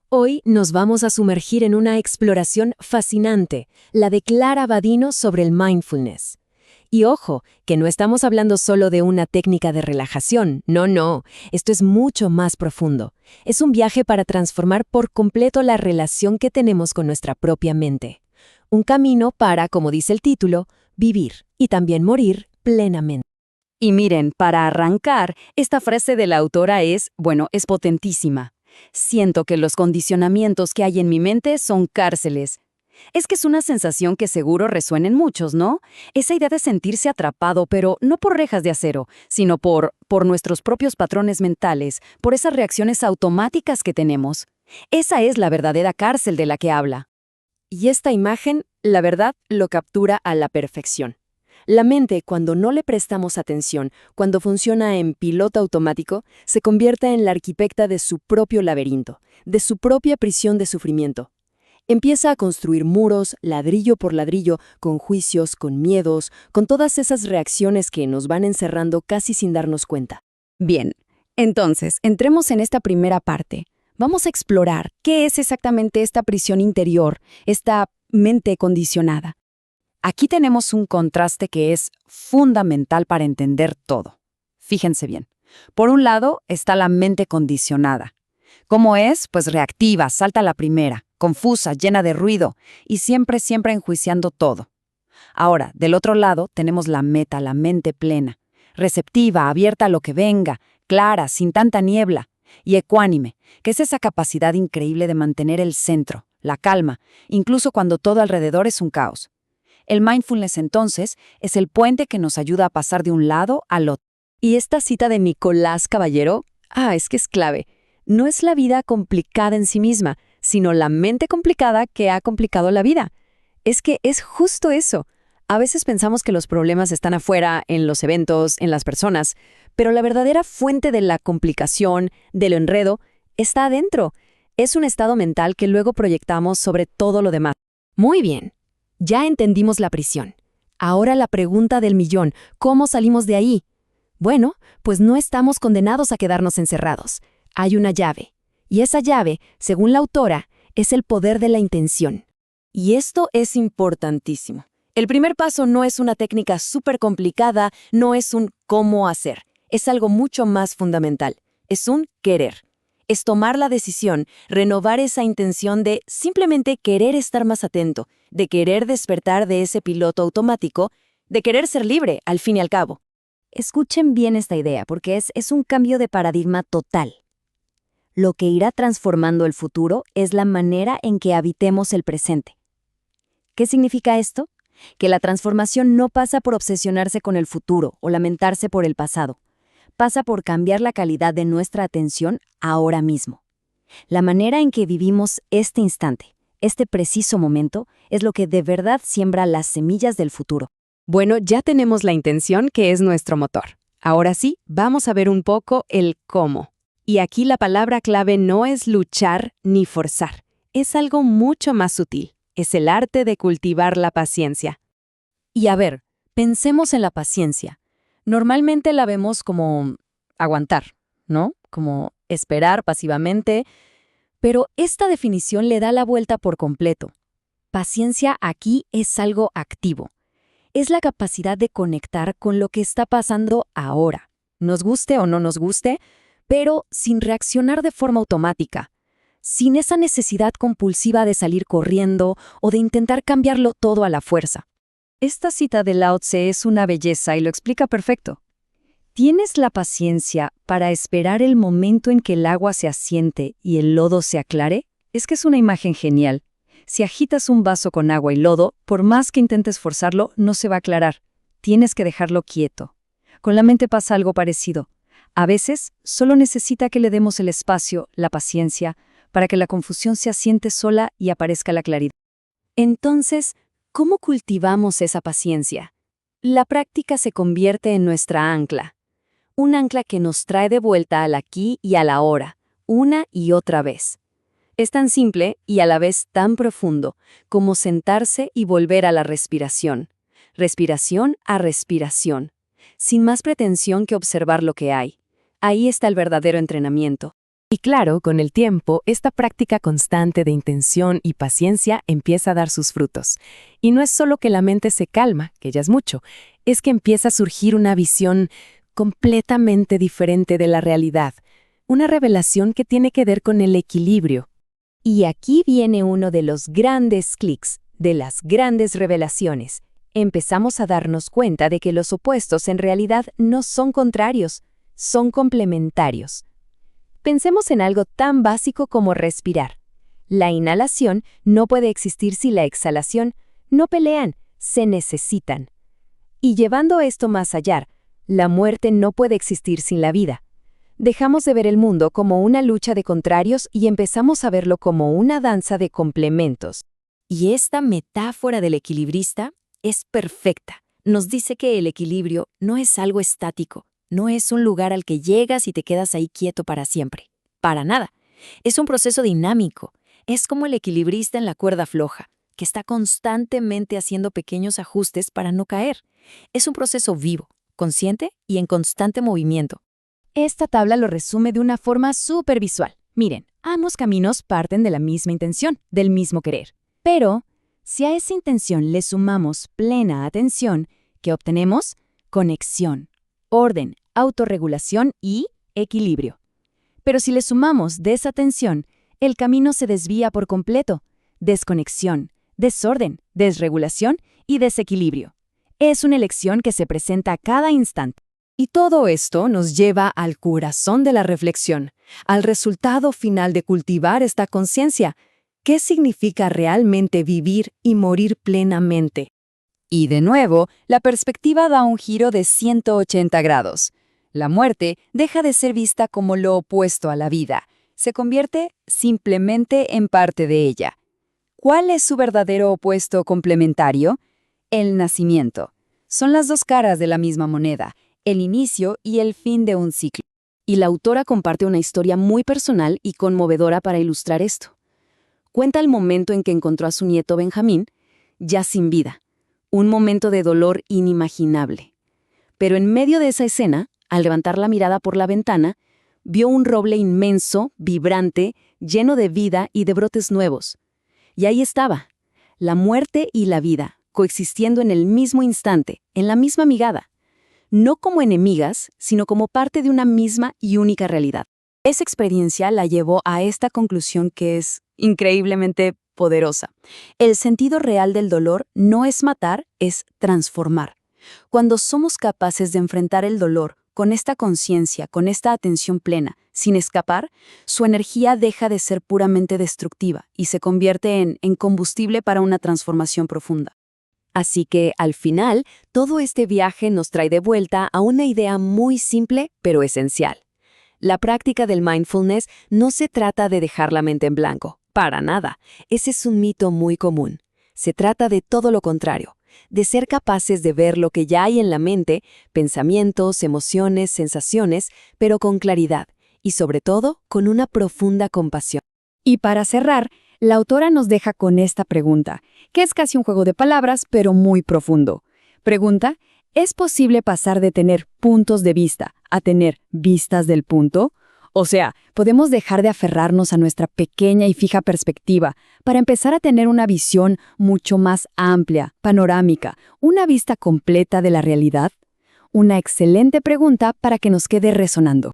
Hoy nos vamos a sumergir en una exploración fascinante, la de Clara Badino sobre el mindfulness. Y ojo, que no estamos hablando solo de una técnica de relajación, no, esto es mucho más profundo. Es un viaje para transformar por completo la relación que tenemos con nuestra propia mente. Un camino para, como dice el título, vivir y también morir plenamente. Y miren, para arrancar, esta frase de la autora es potentísima. Siento que los condicionamientos que hay en mi mente son cárceles. Es que es una sensación que seguro resuena en muchos, ¿no? Esa idea de sentirse atrapado, pero no por rejas de acero, sino por nuestros propios patrones mentales, por esas reacciones automáticas que tenemos. Esa es la verdadera cárcel de la que habla. Y esta imagen, la verdad, lo captura a la perfección. La mente, cuando no le prestamos atención, cuando funciona en piloto automático, se convierte en la arquitecta de su propio laberinto, de su propia prisión de sufrimiento. Empieza a construir muros, ladrillo por ladrillo, con juicios, con miedos, con todas esas reacciones que nos van encerrando casi sin darnos cuenta. Bien, entonces, entremos en esta primera parte. Vamos a explorar qué es exactamente esta prisión interior, esta mente condicionada. Aquí tenemos un contraste que es fundamental para entender todo. Fíjense bien. Por un lado está la mente condicionada. ¿Cómo es? Pues reactiva, salta a la primera, confusa, llena de ruido y siempre enjuiciando todo. Ahora, del otro lado tenemos la meta, la mente plena, receptiva, abierta a lo que venga, clara, sin tanta niebla, y ecuánime, que es esa capacidad increíble de mantener el centro, la calma, incluso cuando todo alrededor es un caos. El mindfulness, entonces, es el puente que nos ayuda a pasar de un lado al otro. Y esta cita de Nicolás Caballero, es que es clave. No es la vida complicada en sí misma, sino la mente complicada que ha complicado la vida. Es que es justo eso. A veces pensamos que los problemas están afuera, en los eventos, en las personas, pero la verdadera fuente de la complicación, del enredo, está adentro. Es un estado mental que luego proyectamos sobre todo lo demás. Muy bien. Ya entendimos la prisión. Ahora la pregunta del millón, ¿cómo salimos de ahí? Bueno, pues no estamos condenados a quedarnos encerrados. Hay una llave. Y esa llave, según la autora, es el poder de la intención. Y esto es importantísimo. El primer paso no es una técnica súper complicada, no es un cómo hacer. Es algo mucho más fundamental. Es un querer. Es tomar la decisión, renovar esa intención de simplemente querer estar más atento, de querer despertar de ese piloto automático, de querer ser libre, al fin y al cabo. Escuchen bien esta idea, porque es un cambio de paradigma total. Lo que irá transformando el futuro es la manera en que habitemos el presente. ¿Qué significa esto? Que la transformación no pasa por obsesionarse con el futuro o lamentarse por el pasado. Pasa por cambiar la calidad de nuestra atención ahora mismo. La manera en que vivimos este instante, este preciso momento, es lo que de verdad siembra las semillas del futuro. Bueno, ya tenemos la intención, que es nuestro motor. Ahora sí, vamos a ver un poco el cómo. Y aquí la palabra clave no es luchar ni forzar. Es algo mucho más sutil. Es el arte de cultivar la paciencia. Y a ver, pensemos en la paciencia. Normalmente la vemos como aguantar, ¿no? Como esperar pasivamente, pero esta definición le da la vuelta por completo. Paciencia aquí es algo activo. Es la capacidad de conectar con lo que está pasando ahora, nos guste o no nos guste, pero sin reaccionar de forma automática, sin esa necesidad compulsiva de salir corriendo o de intentar cambiarlo todo a la fuerza. Esta cita de Lao Tse es una belleza y lo explica perfecto. ¿Tienes la paciencia para esperar el momento en que el agua se asiente y el lodo se aclare? Es que es una imagen genial. Si agitas un vaso con agua y lodo, por más que intentes forzarlo, no se va a aclarar. Tienes que dejarlo quieto. Con la mente pasa algo parecido. A veces, solo necesita que le demos el espacio, la paciencia, para que la confusión se asiente sola y aparezca la claridad. Entonces, ¿cómo cultivamos esa paciencia? La práctica se convierte en nuestra ancla. Un ancla que nos trae de vuelta al aquí y a la ahora, una y otra vez. Es tan simple y a la vez tan profundo como sentarse y volver a la respiración. Respiración a respiración, sin más pretensión que observar lo que hay. Ahí está el verdadero entrenamiento. Y claro, con el tiempo, esta práctica constante de intención y paciencia empieza a dar sus frutos. Y no es solo que la mente se calma, que ya es mucho, es que empieza a surgir una visión completamente diferente de la realidad, una revelación que tiene que ver con el equilibrio. Y aquí viene uno de los grandes clics, de las grandes revelaciones. Empezamos a darnos cuenta de que los opuestos en realidad no son contrarios, son complementarios. Pensemos en algo tan básico como respirar. La inhalación no puede existir sin la exhalación, no pelean, se necesitan. Y llevando esto más allá, la muerte no puede existir sin la vida. Dejamos de ver el mundo como una lucha de contrarios y empezamos a verlo como una danza de complementos. Y esta metáfora del equilibrista es perfecta. Nos dice que el equilibrio no es algo estático, no es un lugar al que llegas y te quedas ahí quieto para siempre. Para nada. Es un proceso dinámico. Es como el equilibrista en la cuerda floja, que está constantemente haciendo pequeños ajustes para no caer. Es un proceso vivo, consciente y en constante movimiento. Esta tabla lo resume de una forma súper visual. Miren, ambos caminos parten de la misma intención, del mismo querer. Pero, si a esa intención le sumamos plena atención, ¿qué obtenemos? Conexión, orden, autorregulación y equilibrio. Pero si le sumamos desatención, el camino se desvía por completo. Desconexión, desorden, desregulación y desequilibrio. Es una elección que se presenta a cada instante. Y todo esto nos lleva al corazón de la reflexión, al resultado final de cultivar esta conciencia. ¿Qué significa realmente vivir y morir plenamente? Y de nuevo, la perspectiva da un giro de 180 grados. La muerte deja de ser vista como lo opuesto a la vida. Se convierte simplemente en parte de ella. ¿Cuál es su verdadero opuesto complementario? El nacimiento. Son las dos caras de la misma moneda, el inicio y el fin de un ciclo. Y la autora comparte una historia muy personal y conmovedora para ilustrar esto. Cuenta el momento en que encontró a su nieto Benjamín, ya sin vida. Un momento de dolor inimaginable. Pero en medio de esa escena, al levantar la mirada por la ventana, vio un roble inmenso, vibrante, lleno de vida y de brotes nuevos. Y ahí estaba, la muerte y la vida, coexistiendo en el mismo instante, en la misma mirada. No como enemigas, sino como parte de una misma y única realidad. Esa experiencia la llevó a esta conclusión que es increíblemente poderosa. El sentido real del dolor no es matar, es transformar. Cuando somos capaces de enfrentar el dolor con esta conciencia, con esta atención plena, sin escapar, su energía deja de ser puramente destructiva y se convierte en combustible para una transformación profunda. Así que, al final, todo este viaje nos trae de vuelta a una idea muy simple, pero esencial. La práctica del mindfulness no se trata de dejar la mente en blanco, para nada. Ese es un mito muy común. Se trata de todo lo contrario, de ser capaces de ver lo que ya hay en la mente, pensamientos, emociones, sensaciones, pero con claridad y, sobre todo, con una profunda compasión. Y para cerrar, la autora nos deja con esta pregunta, que es casi un juego de palabras, pero muy profundo. Pregunta, ¿es posible pasar de tener puntos de vista a tener vistas del punto? O sea, ¿podemos dejar de aferrarnos a nuestra pequeña y fija perspectiva para empezar a tener una visión mucho más amplia, panorámica, una vista completa de la realidad? Una excelente pregunta para que nos quede resonando.